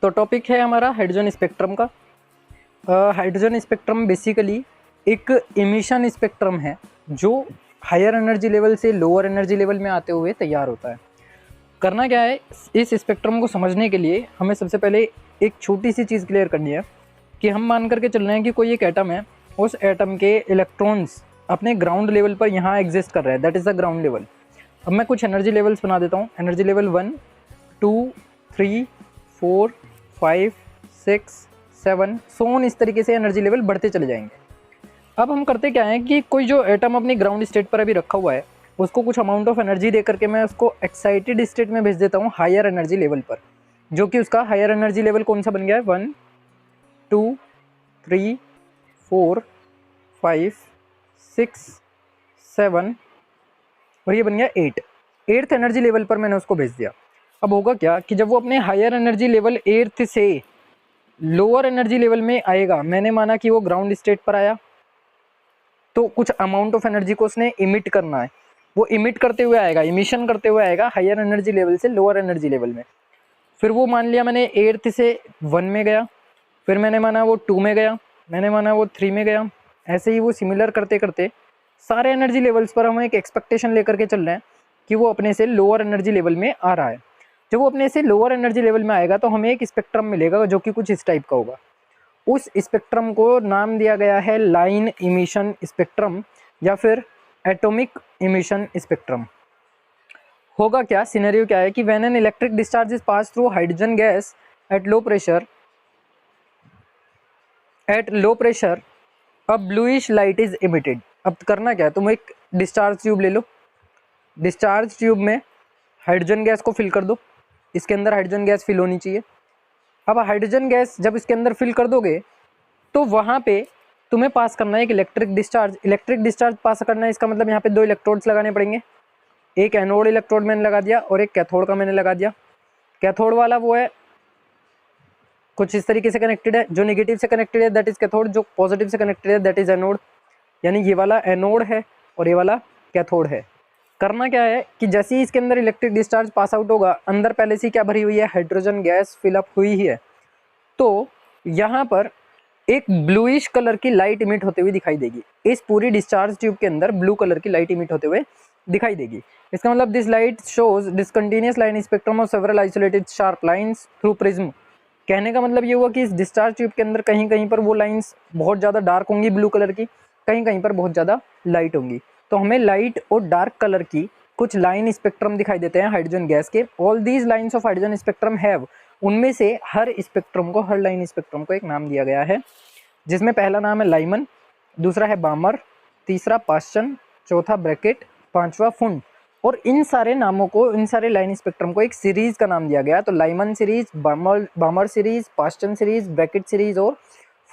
तो टॉपिक है हमारा हाइड्रोजन स्पेक्ट्रम का। हाइड्रोजन स्पेक्ट्रम बेसिकली एक इमिशन स्पेक्ट्रम है जो हायर एनर्जी लेवल से लोअर एनर्जी लेवल में आते हुए तैयार होता है। करना क्या है, इस स्पेक्ट्रम को समझने के लिए हमें सबसे पहले एक छोटी सी चीज़ क्लियर करनी है कि हम मान करके चल रहे हैं कि कोई एक एटम है, उस एटम के इलेक्ट्रॉन्स अपने ग्राउंड लेवल पर यहाँ एग्जिस्ट कर रहे हैं, that is the ground level. अब मैं कुछ एनर्जी लेवल्स बना देता हूँ। एनर्जी लेवल 1, 2, 3, 4, 5, 6, 7 सोन, इस तरीके से एनर्जी लेवल बढ़ते चले जाएंगे। अब हम करते क्या है कि कोई जो एटम अपनी ग्राउंड स्टेट पर अभी रखा हुआ है उसको कुछ अमाउंट ऑफ एनर्जी दे करके मैं उसको एक्साइटेड स्टेट में भेज देता हूँ हायर एनर्जी लेवल पर, जो कि उसका हायर एनर्जी लेवल कौन सा बन गया है 1, 2, 3, 4, 5, 6, 7 और ये बन गया 8th एनर्जी लेवल पर मैंने उसको भेज दिया। अब होगा क्या कि जब वो अपने हायर एनर्जी लेवल 8th से लोअर एनर्जी लेवल में आएगा, मैंने माना कि वो ग्राउंड स्टेट पर आया तो कुछ अमाउंट ऑफ एनर्जी को उसने इमिट करना है, वो इमिट करते हुए आएगा, इमिशन करते हुए आएगा हायर एनर्जी लेवल से लोअर एनर्जी लेवल में। फिर वो मान लिया मैंने 8th से 1 में गया, फिर मैंने माना वो 2 में गया, मैंने माना वो 3 में गया, ऐसे ही वो सिमिलर करते करते सारे एनर्जी लेवल्स पर हम एक एक्सपेक्टेशन लेकर के चल रहे हैं कि वो अपने से लोअर एनर्जी लेवल में आ रहा है। जब वो अपने से लोअर एनर्जी लेवल में आएगा तो हमें एक स्पेक्ट्रम मिलेगा जो कि कुछ इस टाइप का होगा। उस स्पेक्ट्रम को नाम दिया गया है लाइन इमिशन स्पेक्ट्रम या फिर एटॉमिक इमिशन स्पेक्ट्रम। होगा क्या, सिनेरियो क्या है कि when an electric discharge is pass through hydrogen gas at low pressure a bluish light is emitted. अब करना क्या है, तुम एक डिस्चार्ज ट्यूब ले लो, डिस्चार्ज ट्यूब में हाइड्रोजन गैस को फिल कर दो, इसके अंदर हाइड्रोजन गैस फिल होनी चाहिए। अब हाइड्रोजन गैस जब इसके अंदर फिल कर दोगे तो वहाँ पे तुम्हें पास करना है एक इलेक्ट्रिक डिस्चार्ज पास करना है। इसका मतलब यहाँ पे 2 इलेक्ट्रोड्स लगाने पड़ेंगे, एक एनोड इलेक्ट्रोड मैंने लगा दिया और एक कैथोड का मैंने लगा दिया। कैथोड वाला वो है कुछ इस तरीके से कनेक्टेड है, जो नेगेटिव से कनेक्टेड है दैट इज कैथोड, जो पॉजिटिव से कनेक्टेड है दैट इज एनोड। यानी ये वाला एनोड है और ये वाला कैथोड है। करना क्या है कि जैसे ही इसके अंदर इलेक्ट्रिक डिस्चार्ज पास आउट होगा, अंदर पहले से क्या भरी हुई है, हाइड्रोजन गैस फिलअप हुई ही है, तो यहाँ पर एक ब्लूइश कलर की लाइट इमिट होते हुए दिखाई देगी। इस पूरी डिस्चार्ज ट्यूब के अंदर ब्लू कलर की लाइट इमिट होते हुए दिखाई देगी। इसका मतलब this light shows discontinuous line spectrum of several isolated sharp lines through prism. कहने का मतलब ये हुआ कि इस डिस्चार्ज ट्यूब के अंदर कहीं कहीं पर वो लाइंस बहुत ज़्यादा डार्क होंगी ब्लू कलर की, कहीं कहीं पर बहुत ज़्यादा लाइट होंगी। तो हमें लाइट और डार्क कलर की कुछ लाइन स्पेक्ट्रम दिखाई देते हैं हाइड्रोजन गैस के। All these lines of hydrogen spectrum have, उनमें से हर स्पेक्ट्रम को, हर लाइन स्पेक्ट्रम को एक नाम दिया गया है, जिसमें पहला नाम है लाइमन, दूसरा है बामर, तीसरा पाश्चन, चौथा ब्रैकेट, पांचवा फुंड। और इन सारे नामों को, इन सारे लाइन स्पेक्ट्रम को एक सीरीज का नाम दिया गया। तो Lyman series, बामर series, पाश्चन series, Brackett series और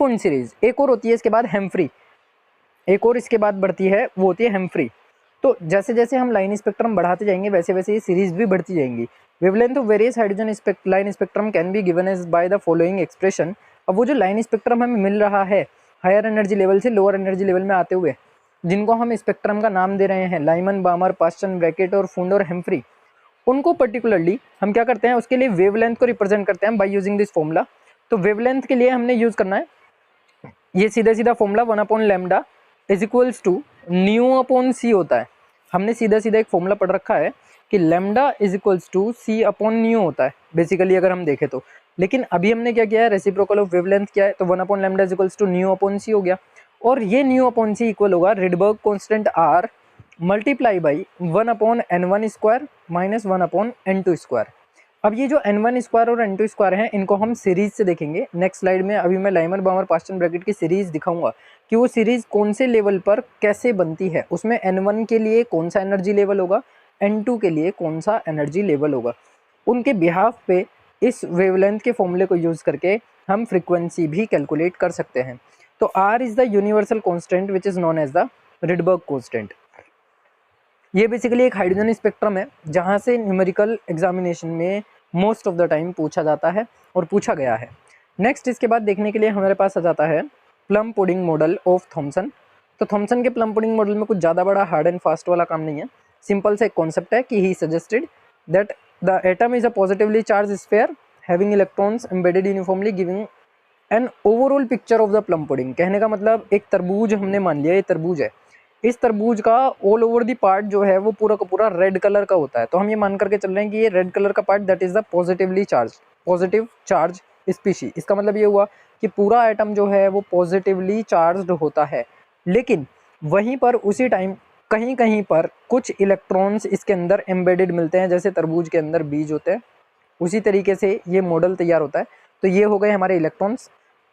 फुंड सीरीज। एक और होती है इसके बाद हेम्फ्री, एक और इसके बाद बढ़ती है वो होती है हेम्फ्री। तो जैसे जैसे हम लाइन स्पेक्ट्रम बढ़ाते जाएंगे वैसे वैसे ये सीरीज भी बढ़ती जाएंगी। Wavelength of various hydrogen line spectrum can be given as by the following expression. अब वो जो लाइन स्पेक्ट्रम हमें मिल रहा है हायर एनर्जी लेवल से लोअर एनर्जी लेवल में आते हुए, जिनको हम स्पेक्ट्रम का नाम दे रहे हैं लाइमन, बामर, पाश्चन, ब्रैकेट और फुंड और हेम्फ्री, उनको पर्टिकुलरली हम क्या करते हैं, उसके लिए वेवलेंथ को रिप्रेजेंट करते हैं बाय यूजिंग दिस फॉर्मूला। तो वेवलेंथ के लिए हमने यूज करना है ये सीधा सीधा formula 1/λ is equals to ν/c होता है। हमने सीधा सीधा एक फॉर्मूला पढ़ रखा है कि lambda is equals to c/ν होता है बेसिकली अगर हम देखें तो। लेकिन अभी हमने क्या किया है, रेसिप्रोकल ऑफ वेवलेंथ क्या है, तो 1/λ इज इक्वल्स टू ν/c हो गया। और ये ν/c इक्वल होगा Rydberg constant r multiply by 1/n1 square minus 1/n2 square. अब ये जो n1 स्क्वायर और n2 स्क्वायर हैं इनको हम सीरीज से देखेंगे नेक्स्ट स्लाइड में। अभी मैं लाइमन, बामर, पाश्चन, ब्रैकेट की सीरीज दिखाऊंगा कि वो सीरीज कौन से लेवल पर कैसे बनती है, उसमें n1 के लिए कौन सा एनर्जी लेवल होगा, n2 के लिए कौन सा एनर्जी लेवल होगा। उनके बिहाफ पे इस वेवलेंथ के फॉर्मूले को यूज करके हम फ्रीक्वेंसी भी कैलकुलेट कर सकते हैं। तो r is the universal constant which is known as the Rydberg constant. ये बेसिकली एक हाइड्रोजन स्पेक्ट्रम है जहाँ से न्यूमेरिकल एग्जामिनेशन में मोस्ट ऑफ द टाइम पूछा जाता है और पूछा गया है। नेक्स्ट इसके बाद देखने के लिए हमारे पास आ जाता है plum pudding model of Thomson. तो थॉमसन के प्लम पुडिंग मॉडल में कुछ ज़्यादा बड़ा हार्ड एंड फास्ट वाला काम नहीं है, सिंपल सा एक कॉन्सेप्ट है कि he suggested that the atom is a positively charge sphere having electrons embedded uniformly giving an overall picture of the plum pudding. कहने का मतलब एक तरबूज हमने मान लिया, ये तरबूज है, इस तरबूज का ऑल ओवर दी पार्ट जो है वो पूरा का पूरा रेड कलर का होता है। तो हम ये मान करके चल रहे हैं कि ये रेड कलर का part that is the positive charge species. इसका मतलब ये हुआ कि पूरा एटम जो है वो पॉजिटिवली चार्ज्ड होता है, लेकिन वहीं पर उसी टाइम कहीं कहीं पर कुछ इलेक्ट्रॉन्स इसके अंदर एम्बेडेड मिलते हैं, जैसे तरबूज के अंदर बीज होते हैं, उसी तरीके से ये मॉडल तैयार होता है। तो ये हो गए हमारे इलेक्ट्रॉन्स।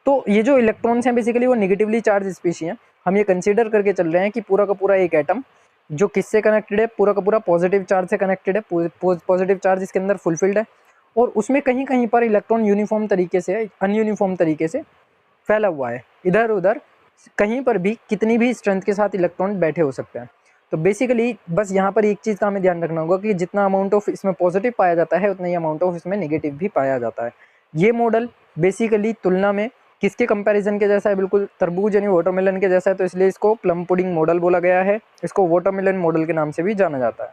तो ये जो इलेक्ट्रॉन्स हैं बेसिकली वो नेगेटिवली चार्ज स्पीशी हैं। हम ये कंसीडर करके चल रहे हैं कि पूरा का पूरा एक एटम जो किससे कनेक्टेड है, पूरा का पूरा पॉजिटिव चार्ज से कनेक्टेड है, पॉजिटिव चार्ज इसके अंदर फुलफिल्ड है, और उसमें कहीं कहीं पर इलेक्ट्रॉन यूनिफॉर्म तरीके से अनयूनिफॉर्म तरीके से फैला हुआ है। इधर उधर कहीं पर भी कितनी भी स्ट्रेंथ के साथ इलेक्ट्रॉन बैठे हो सकते हैं। तो बेसिकली बस यहाँ पर एक चीज़ का हमें ध्यान रखना होगा कि जितना अमाउंट ऑफ इसमें पॉजिटिव पाया जाता है उतना ही अमाउंट ऑफ इसमें नेगेटिव भी पाया जाता है। ये मॉडल बेसिकली तुलना में किसके कंपैरिजन के जैसा है, बिल्कुल तरबूज यानी वाटरमेलन के जैसा है, तो इसलिए इसको प्लम पुडिंग मॉडल बोला गया है। इसको वाटरमेलन मॉडल के नाम से भी जाना जाता है।